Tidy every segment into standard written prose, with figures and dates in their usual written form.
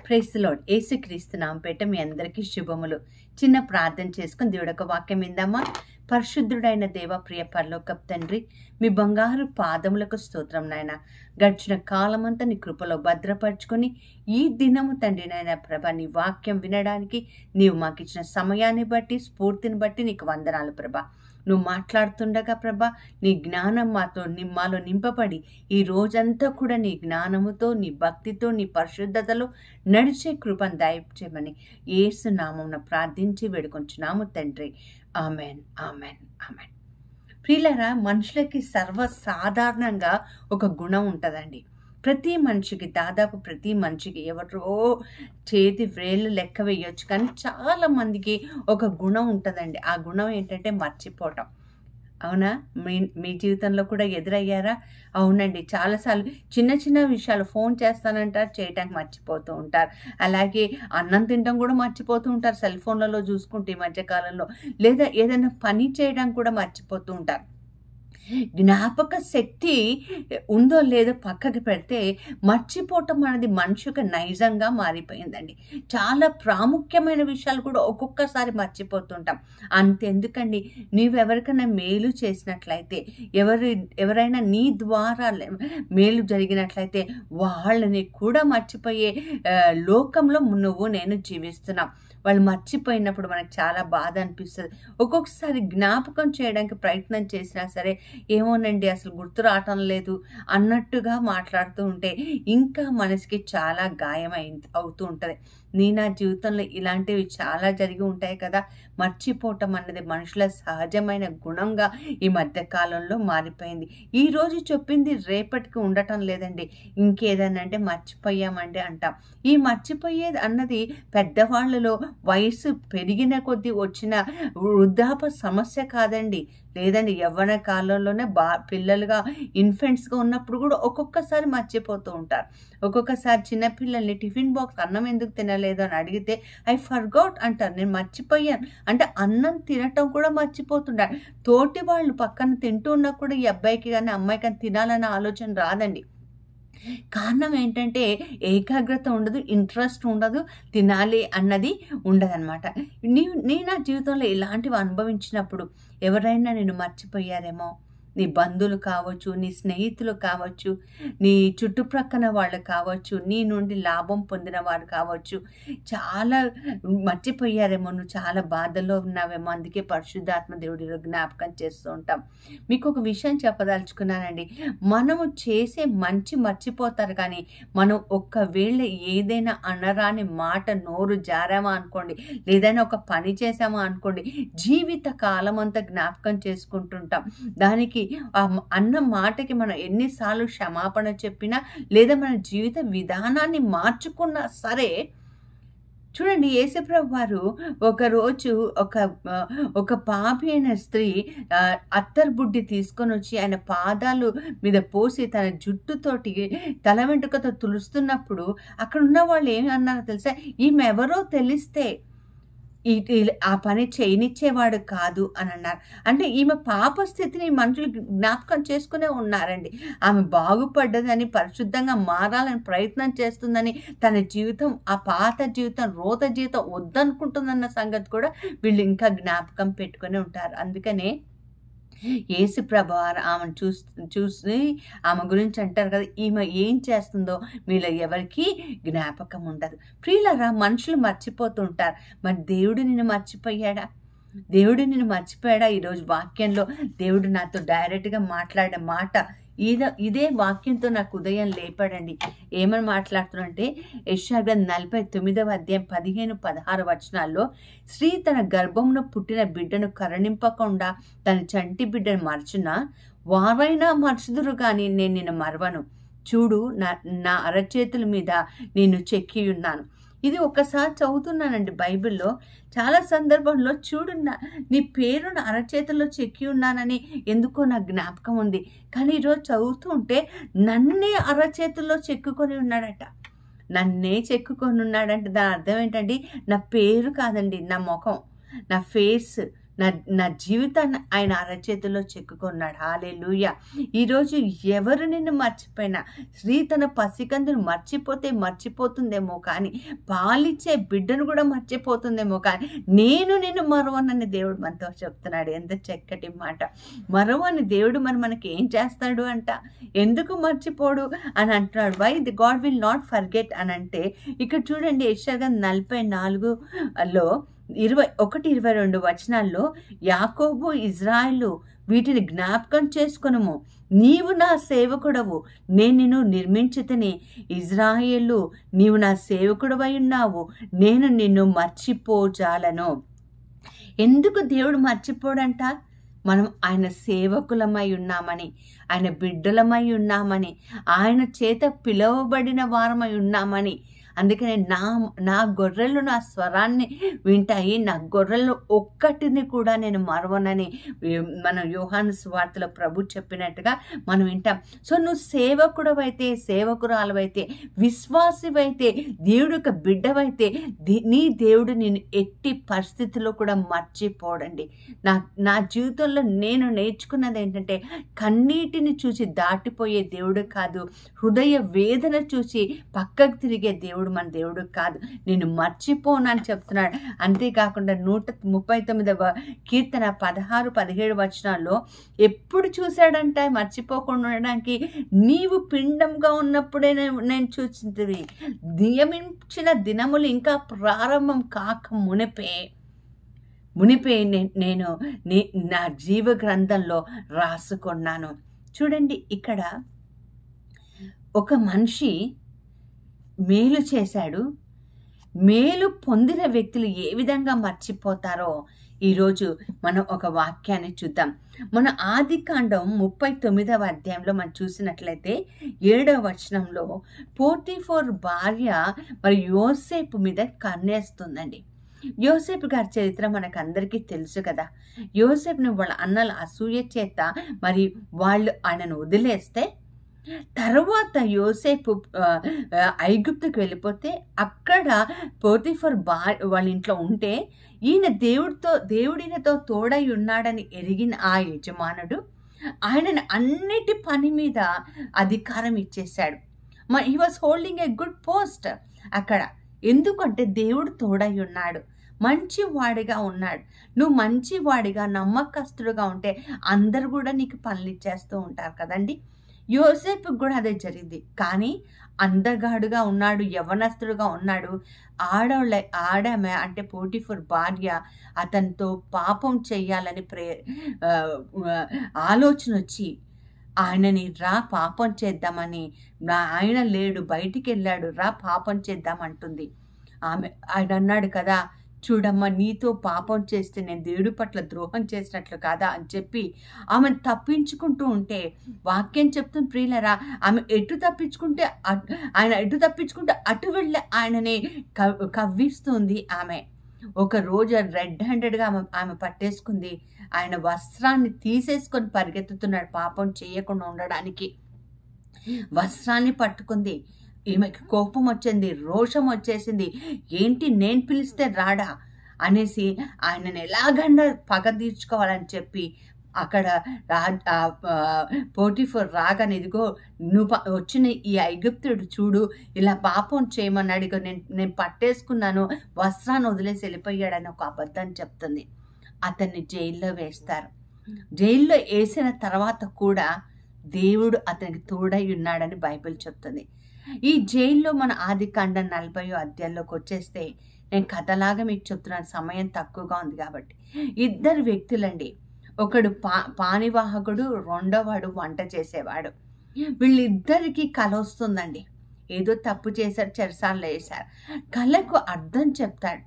Praise the lord. యేసుక్రీస్తు నామముపేట మీ అందరికీ శుభములు. చిన్న ప్రార్థన చేసుకుని దేవుడి యొక్క వాక్యం విందామా. పరిశుద్ధుడైన దేవ, ప్రియ పరలోకపు తండ్రి, మీ బంగారు పాదములకు స్తోత్రం నాయన. గడిచిన కాలమంతా నీ కృపలో భద్రపరుచుకొని ఈ దినము తండ్రి నాయన ప్రభ, నీ వాక్యం వినడానికి నీవు మాకు ఇచ్చిన సమయాన్ని బట్టి, స్ఫూర్తిని బట్టి నీకు వందనాలు ప్రభ. నువ్వు మాట్లాడుతుండగా ప్రభ, నీ జ్ఞానం మాలో నింపబడి ఈ రోజంతా కూడా నీ జ్ఞానముతో, నీ భక్తితో, నీ పరిశుద్ధతలో నడిచే కృపను దయచేయమని యేసు నామమున ప్రార్థించి వేడుకొంచున్నాము తండ్రి. Amen, amen, amen. ప్రియులారా, మనుషులకి సర్వసాధారణంగా ఒక గుణం ఉంటుందండి. ప్రతి మనిషికి, దాదాపు ప్రతి మనిషికి ఎవరో చేతి వ్రేళ్ళు లెక్క వేయొచ్చు, కానీ చాలా మందికి ఒక గుణం ఉంటుందండి. ఆ గుణం ఏంటంటే మర్చిపోవటం. అవునా? మీ జీవితంలో కూడా ఎదురయ్యారా? అవునండి, చాలాసార్లు చిన్న చిన్న విషయాలు ఫోన్ చేస్తానంటారు, చేయటానికి మర్చిపోతూ ఉంటారు. అలాగే అన్నం తినడం కూడా మర్చిపోతూ ఉంటారు సెల్ ఫోన్లలో చూసుకుంటే ఈ మధ్యకాలంలో. లేదా ఏదైనా పని చేయడం కూడా మర్చిపోతూ ఉంటారు. జ్ఞాపక శక్తి ఉందో లేదో పక్కకి పెడితే మర్చిపోవటం అనేది మనిషికి నైజంగా మారిపోయిందండి. చాలా ప్రాముఖ్యమైన విషయాలు కూడా ఒక్కొక్కసారి మర్చిపోతుంటాం. అంతెందుకండి, నీవెవరికైనా మేలు చేసినట్లయితే, ఎవరైనా నీ ద్వారా మేలు జరిగినట్లయితే వాళ్ళని కూడా మర్చిపోయే లోకంలో నువ్వు నేను జీవిస్తున్నాం. వాళ్ళు మర్చిపోయినప్పుడు మనకు చాలా బాధ అనిపిస్తుంది. ఒక్కొక్కసారి జ్ఞాపకం చేయడానికి ప్రయత్నం చేసినా సరే, ఏమోనండి అసలు గుర్తు రావటం లేదు అన్నట్టుగా మాట్లాడుతూ ఉంటే ఇంకా మనసుకి చాలా గాయం అవుతూ ఉంటుంది. నా జీవితంలో ఇలాంటివి చాలా జరిగి ఉంటాయి కదా. మర్చిపోవటం అన్నది మనుషుల సహజమైన గుణంగా ఈ మధ్యకాలంలో మారిపోయింది. ఈరోజు చెప్పింది రేపటికి ఉండటం లేదండి. ఇంకేదన్నా అంటే మర్చిపోయామండి అంటాం. ఈ మర్చిపోయేది అన్నది పెద్దవాళ్ళలో వయసు పెరిగిన కొద్దీ వచ్చిన వృద్ధాప సమస్య కాదండి. లేదండి, యవ్వన కాలంలోనే పిల్లలుగా ఇన్ఫెంట్స్గా ఉన్నప్పుడు కూడా ఒక్కొక్కసారి మర్చిపోతూ ఉంటారు. ఒక్కొక్కసారి చిన్నపిల్లల్ని టిఫిన్ బాక్స్ అన్నం ఎందుకు తినలేదు అని అడిగితే ఐ ఫర్గాట్ అంటారు, నేను మర్చిపోయాను అంటే అన్నం తినటం కూడా మర్చిపోతుంటారు. తోటి వాళ్ళు పక్కన తింటూ ఉన్నా కూడా ఈ అబ్బాయికి కానీ అమ్మాయికి కానీ తినాలన్న ఆలోచన రాదండి. కారణం ఏంటంటే ఏకాగ్రత ఉండదు, ఇంట్రెస్ట్ ఉండదు, తినాలి అన్నది ఉండదన్నమాట. నా జీవితంలో ఇలాంటివి అనుభవించినప్పుడు ఎవరైనా నేను మర్చిపోయారేమో, నీ బంధువులు కావచ్చు, నీ స్నేహితులు కావచ్చు, నీ చుట్టుప్రక్కన వాళ్ళు కావచ్చు, నీ నుండి లాభం పొందిన వారు కావచ్చు, చాలా మర్చిపోయారేమో, నువ్వు చాలా బాధల్లో ఉన్నావేమో. అందుకే పరిశుద్ధాత్మ దేవుడిలో జ్ఞాపకం చేస్తూ ఉంటాం. మీకు ఒక విషయం చెప్పదలుచుకున్నానండి. మనము చేసే మంచి మర్చిపోతారు, కానీ మనం ఒక్కవేళ ఏదైనా అనరాని మాట నోరు జారామా అనుకోండి, లేదైనా ఒక పని చేసామా అనుకోండి, జీవిత కాలం అంతా జ్ఞాపకం చేసుకుంటుంటాం. దానికి అన్న మాటకి మనం ఎన్నిసార్లు క్షమాపణ చెప్పినా, లేదా మన జీవిత విధానాన్ని మార్చుకున్నా సరే, చూడండి, యేసుప్రభు వారు ఒకరోజు ఒక పాపి అయిన స్త్రీ అత్తర్ బుడ్డి తీసుకొని వచ్చి ఆయన పాదాలు మీద పోసి తన జుట్టుతోటి తల వెంట్రుకతో తులుస్తున్నప్పుడు అక్కడ ఉన్న వాళ్ళు ఏమి అన్నారో తెలుసా? ఈమె ఎవరో తెలిస్తే ఆ పని చేయనిచ్చేవాడు కాదు అని అన్నారు. అంటే ఈమె పాప స్థితిని మనుషులు జ్ఞాపకం చేసుకునే ఉన్నారండి. ఆమె బాగుపడ్డదని, పరిశుద్ధంగా మారాలని ప్రయత్నం చేస్తుందని, తన జీవితం, ఆ పాత జీవితం, రోత జీవితం వద్దనుకుంటుందన్న సంగతి కూడా వీళ్ళు ఇంకా జ్ఞాపకం పెట్టుకుని ఉంటారు. అందుకనే యేసుప్రభు ఆమెను చూసి ఆమె గురించి అంటారు కదా, ఈమె ఏం చేస్తుందో మీలో ఎవరికి జ్ఞాపకం ఉండదు. ప్రియులారా, మనుషులు మర్చిపోతూ ఉంటారు. మరి దేవుడు నిన్ను మర్చిపోయాడా? దేవుడు నిన్ను మర్చిపోయాడా? ఈరోజు వాక్యంలో దేవుడు నాతో డైరెక్ట్గా మాట్లాడే మాట ఇదే వాక్యంతో నాకు ఉదయం లేపాడండి. ఏమని మాట్లాడుతున్నంటే, యెషయా గ్రంథం 49వ అధ్యాయం 15-16 వచనాల్లో, స్త్రీ తన గర్భమున పుట్టిన బిడ్డను కరుణింపకుండా తన చంటి బిడ్డను మరచునా, వారైనా మరచుదురు కానీ నేను నిన్ను మరవను. చూడు, నా అరచేతుల మీద నేను చెక్కి ఉన్నాను. ఇది ఒకసారి చదువుతున్నానండి బైబిల్లో. చాలా సందర్భంలో చూడు, నీ పేరు నా అరచేతుల్లో చెక్కి ఉన్నానని ఎందుకో నాకు జ్ఞాపకం ఉంది. కానీ ఈరోజు చదువుతూ ఉంటే నన్నే అరచేతుల్లో చెక్కుకొని ఉన్నాడట. నన్నే చెక్కుకొని ఉన్నాడంటే దాని అర్థం ఏంటండి? నా పేరు కాదండి, నా ముఖం, నా ఫేస్, నా నా జీవితాన్ని ఆయన అరచేతిలో చెక్కుకున్నాడు. హల్లెలూయా. ఈరోజు ఎవరు నిన్ను మర్చిపోయినా, స్త్రీ తన పసికందును మర్చిపోతుందేమో కానీ, పాలిచ్చే బిడ్డను కూడా మర్చిపోతుందేమో కానీ, నేను నిన్ను మరవనని దేవుడు మనతో చెప్తున్నాడు. ఎంత చక్కటి మాట. మరవని దేవుడు మనకి ఏం చేస్తాడు అంట, ఎందుకు మర్చిపోడు అని అంటున్నాడు. Why the god will not forget అని అంటే, ఇక్కడ చూడండి యెషయా 44లో 21-22 వచనాల్లో, యాకోబు ఇజ్రాయేలు వీటిని జ్ఞాపకం చేసుకొనుము, నీవు నా సేవకుడవు, నేను నిన్ను నిర్మించితిని. ఇజ్రాయేలు, నీవు నా సేవకుడవై ఉన్నావు, నేను నిన్ను మర్చిపోజాలను. ఎందుకు దేవుడు మర్చిపోడంట? మనం ఆయన సేవకులమై ఉన్నామని, ఆయన బిడ్డలమై ఉన్నామని, ఆయన చేత పిలువబడిన వారమై ఉన్నామని. అందుకనే నా గొర్రెలు నా స్వరాన్ని వింటాయి, నా గొర్రెలు ఒక్కటిని కూడా నేను మరవనని మనం యోహాను సువార్తలో ప్రభు చెప్పినట్టుగా మనం వింటాం. సో నువ్వు సేవకుడవైతే, సేవకురాలవైతే, విశ్వాసివైతే, దేవుడు యొక్క బిడ్డవైతే, నీ దేవుడు నేను ఎట్టి పరిస్థితుల్లో కూడా మర్చిపోడండి. నా జీవితంలో నేను నేర్చుకున్నది ఏంటంటే, కన్నీటిని చూసి దాటిపోయే దేవుడు కాదు, హృదయ వేదన చూసి పక్కకు తిరిగే దేవుడు మన దేవుడు కాదు. నేను మర్చిపోనని చెప్తున్నాడు. అంతేకాకుండా 139వ కీర్తన 16-17 వచనాల్లో ఎప్పుడు చూశాడంట మర్చిపోకుండా ఉండడానికి, నీవు పిండంగా ఉన్నప్పుడే నేను చూసింది, నియమించిన దినములు ఇంకా ప్రారంభం కాక మునిపే నేను నా జీవ గ్రంథంలో రాసుకున్నాను. చూడండి, ఇక్కడ ఒక మనిషి మేలు చేశాడు. మేలు పొందిన వ్యక్తులు ఏ విధంగా మర్చిపోతారో ఈరోజు మనం ఒక వాక్యాన్ని చూద్దాం. మన ఆదికాండం 39వ అధ్యాయంలో మనం చూసినట్లయితే 7వ వచనంలో పోతీఫర్ భార్య మరి యోసేపు మీద కన్నేస్తుందండి. యోసేపు గారి చరిత్ర మనకు అందరికీ తెలుసు కదా. యోసేపుని వాళ్ళ అన్నల అసూయ చేత మరి వాళ్ళు ఆయనను వదిలేస్తే, తర్వాత యోసేపు ఐగుప్తుకు వెళ్ళిపోతే అక్కడ పోతీఫర్ వాళ్ళ ఇంట్లో ఉంటే, ఈయన దేవుడినతో తోడై ఉన్నాడని ఎరిగిన ఆ యజమానుడు ఆయనను అన్నిటి పని మీద అధికారం ఇచ్చేశాడు. He was holding a good post అక్కడ. ఎందుకంటే దేవుడు తోడై ఉన్నాడు, మంచివాడిగా ఉన్నాడు. నువ్వు మంచివాడిగా నమ్మకస్తుడుగా ఉంటే అందరు కూడా నీకు పనులు ఇచ్చేస్తూ ఉంటారు కదండి. యోసేపుకి కూడా అదే జరిగింది. కానీ అందగాడుగా ఉన్నాడు, యవనస్తుడుగా ఉన్నాడు. ఆడమే అంటే పోతీఫర్ భార్య అతనితో పాపం చెయ్యాలని ఆలోచన వచ్చి ఆయనని రా పాపం చేద్దామని, ఆయన లేడు బయటికి వెళ్ళాడు, రా పాపం చేద్దామంటుంది. ఆయన అన్నాడు కదా, చూడమ్మా, నీతో పాపం చేస్తే నేను దేవుడి పట్ల ద్రోహం చేసినట్లు కాదా అని చెప్పి ఆమెను తప్పించుకుంటూ ఉంటే, వాక్యం చెప్తుంది ప్రియులరా, ఆయన ఎటు తప్పించుకుంటే అటు వెళ్ళి ఆయనని కవ్విస్తుంది ఆమె. ఒక రోజు రెడ్ హ్యాండెడ్గా ఆమె పట్టేసుకుంది. ఆయన వస్త్రాన్ని తీసేసుకొని పరిగెత్తుతున్నాడు పాపం చేయకుండా ఉండడానికి. వస్త్రాన్ని పట్టుకుంది. ఈమెకి కోపం వచ్చింది, రోషం వచ్చేసింది. ఏంటి, నేను పిలిస్తే రాడా అనేసి ఆయనను ఎలాగన్నా పగ తీర్చుకోవాలని చెప్పి అక్కడ పోతీఫర్ రాగానే, ఇదిగో నువ్వు వచ్చిన ఈ ఐగుప్తుడు చూడు, ఇలా పాపం చేయమన్నాడు, ఇగో నేను పట్టేసుకున్నాను, వస్త్రాన్ని వదిలేసి వెళ్ళిపోయాడని ఒక అబద్ధం చెప్తుంది. అతన్ని జైల్లో వేస్తారు. జైల్లో వేసిన తర్వాత కూడా దేవుడు అతనికి తోడై ఉన్నాడని బైబిల్ చెప్తుంది. ఈ జైల్లో మన ఆదికాండం 40వ అధ్యాయంలోకి వచ్చేస్తే, నేను కథలాగా మీకు చెప్తున్నాను, సమయం తక్కువగా ఉంది కాబట్టి. ఇద్దరు వ్యక్తులండి. ఒకడు పానివాహకుడు, రెండోవాడు వంట చేసేవాడు. వీళ్ళిద్దరికీ కల వస్తుందండి. ఏదో తప్పు చేశారు, చెరసాల్లో వేశారు. కళకు అర్థం చెప్తాడు.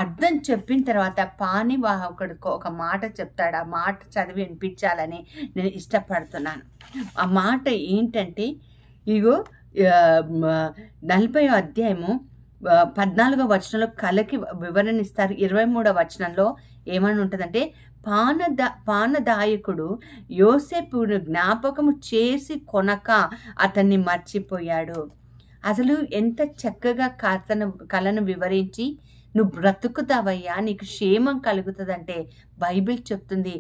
అర్థం చెప్పిన తర్వాత పానివాహకుడికి ఒక మాట చెప్తాడు. ఆ మాట చదివి వినిపించాలని నేను ఇష్టపడుతున్నాను. ఆ మాట ఏంటంటే, ఇగో 40వ అధ్యాయము 14వ వచనంలో కళకి వివరణ ఇస్తారు. 23వ వచనంలో ఏమని ఉంటుందంటే, పానదాయకుడు యోసేపును జ్ఞాపకము చేసి కొనక అతన్ని మర్చిపోయాడు. అసలు ఎంత చక్కగా కళను వివరించి నువ్వు బ్రతుకుతావయ్యా, నీకు క్షేమం కలుగుతుందంటే బైబిల్ చెప్తుంది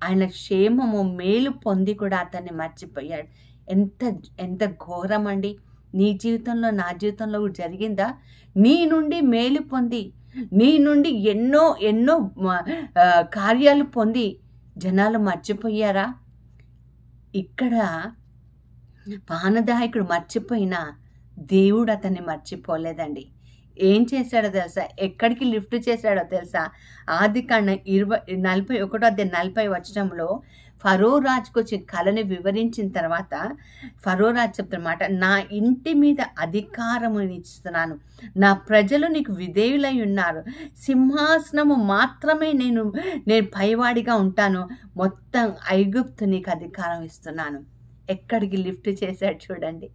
ఆయన క్షేమము మేలు పొంది కూడా అతన్ని మర్చిపోయాడు. ఎంత ఎంత ఘోరం అండి. నీ జీవితంలో నా జీవితంలో కూడా జరిగిందా? నీ నుండి మేలు పొంది, నీ నుండి ఎన్నో ఎన్నో కార్యాలు పొంది జనాలు మర్చిపోయారా? ఇక్కడ పానదాయకుడు మర్చిపోయినా దేవుడు అతన్ని మర్చిపోలేదండి. ఏం చేశాడో తెలుసా? ఎక్కడికి లిఫ్ట్ చేశాడో తెలుసా? ఆదికాండం 41:40 వచనంలో ఫరో రాజుకు వచ్చిన కళని వివరించిన తర్వాత ఫరో రాజు చెప్తున్నమాట, నా ఇంటి మీద అధికారము ఇస్తున్నాను, నా ప్రజలు నీకు విధేయులై ఉన్నారు, సింహాసనము మాత్రమే నేను పైవాడిగా ఉంటాను, మొత్తం ఐగుప్తు నీకు అధికారం ఇస్తున్నాను. ఎక్కడికి లిఫ్ట్ చేశాడు చూడండి.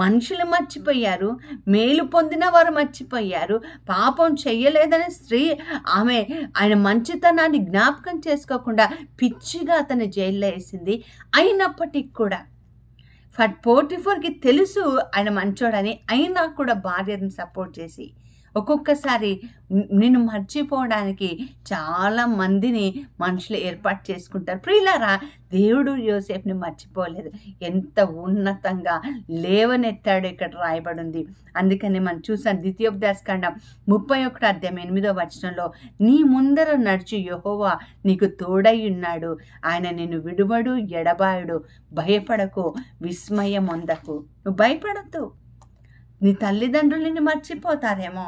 మనుషులు మర్చిపోయారు, మేలు పొందిన వారు మర్చిపోయారు. పాపం చెయ్యలేదని స్త్రీ ఆయన మంచితనాన్ని జ్ఞాపకం చేసుకోకుండా పిచ్చిగా అతన్ని జైల్లో వేసింది. అయినప్పటికీ కూడా పోటిఫర్కి తెలుసు ఆయన మంచోడని, అయినా కూడా భార్యను సపోర్ట్ చేసి ఒక్కొక్కసారి నిన్ను మర్చిపోవడానికి చాలా మందిని మనుషులు ఏర్పాటు చేసుకుంటారు. ప్రియులారా, దేవుడు యోసేపుని మర్చిపోలేదు, ఎంత ఉన్నతంగా లేవనెత్తాడు ఇక్కడ రాయబడి ఉంది. అందుకని మనం చూసాం ద్వితీయోపదేశకాండం 31:8 వచనంలో, నీ ముందర నడిచి యెహోవా నీకు తోడై ఉన్నాడు, ఆయన నిన్ను విడువడు ఎడబాయుడు, భయపడకు విస్మయం పొందకు. నువ్వు భయపడద్దు. నీ తల్లిదండ్రులు నిన్ను మర్చిపోతారేమో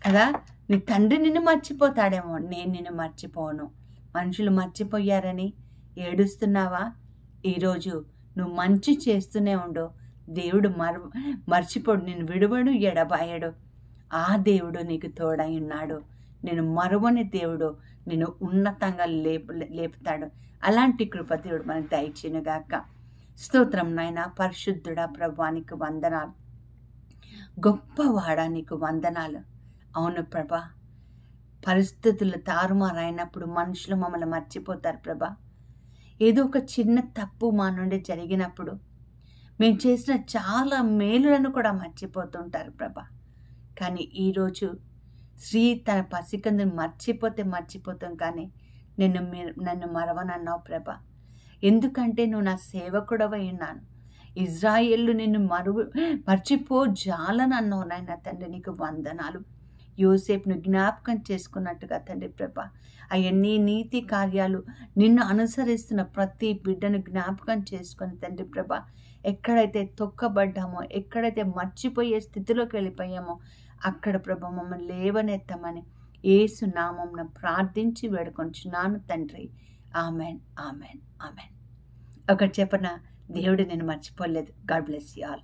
కదా, నీ తండ్రి నిన్ను మర్చిపోతాడేమో, నేను నిన్ను మర్చిపోను. మనుషులు మర్చిపోయారని ఏడుస్తున్నావా? ఈరోజు నువ్వు మంచి చేస్తూనే ఉండు, దేవుడు మర్చిపోడు, నిన్ను విడువడు ఎడబాయడు. ఆ దేవుడు నీకు తోడై ఉన్నాడు. నేను మరువని దేవుడు నిన్ను ఉన్నతంగా లేపుతాడు. అలాంటి కృప దేవుడు మనకు దయచేయునుగాక. స్తోత్రం నాయన. పరిశుద్ధుడా ప్రభువానికి వందనాలు, గొప్పవాడా నీకు వందనాలు. అవును ప్రభా, పరిస్థితులు తారుమారైనప్పుడు మనుషులు మమ్మల్ని మర్చిపోతారు ప్రభా. ఏదో ఒక చిన్న తప్పు మా నుండి జరిగినప్పుడు మేము చేసిన చాలా మేలులను కూడా మర్చిపోతుంటారు ప్రభా. కానీ ఈరోజు స్త్రీ తన పసికందుని మర్చిపోతాం, కానీ నన్ను మరవనన్నావు ప్రభా. ఎందుకంటే నువ్వు నా సేవకుడవై ఉన్నాను. ఇజ్రాయేలు నిన్ను మర్చిపోజాలని అన్నావు నాయన తండ్రి, నీకు వందనాలు. యోసేపును జ్ఞాపకం చేసుకున్నట్టుగా తండ్రి ప్రభా, అవన్నీ నీతి కార్యాలు నిన్ను అనుసరిస్తున్న ప్రతి బిడ్డను జ్ఞాపకం చేసుకొని తండ్రి ప్రభా, ఎక్కడైతే తొక్కబడ్డామో, ఎక్కడైతే మర్చిపోయే స్థితిలోకి వెళ్ళిపోయామో అక్కడ ప్రభా మమ్మల్ని లేవనెత్తమని యేసు నామమున ప్రార్థించి వేడుకొంచున్నాను తండ్రి. Amen, amen, amen. ఒకటి చెప్పనా, దేవుడు నేను మర్చిపోలేదు. God bless you all.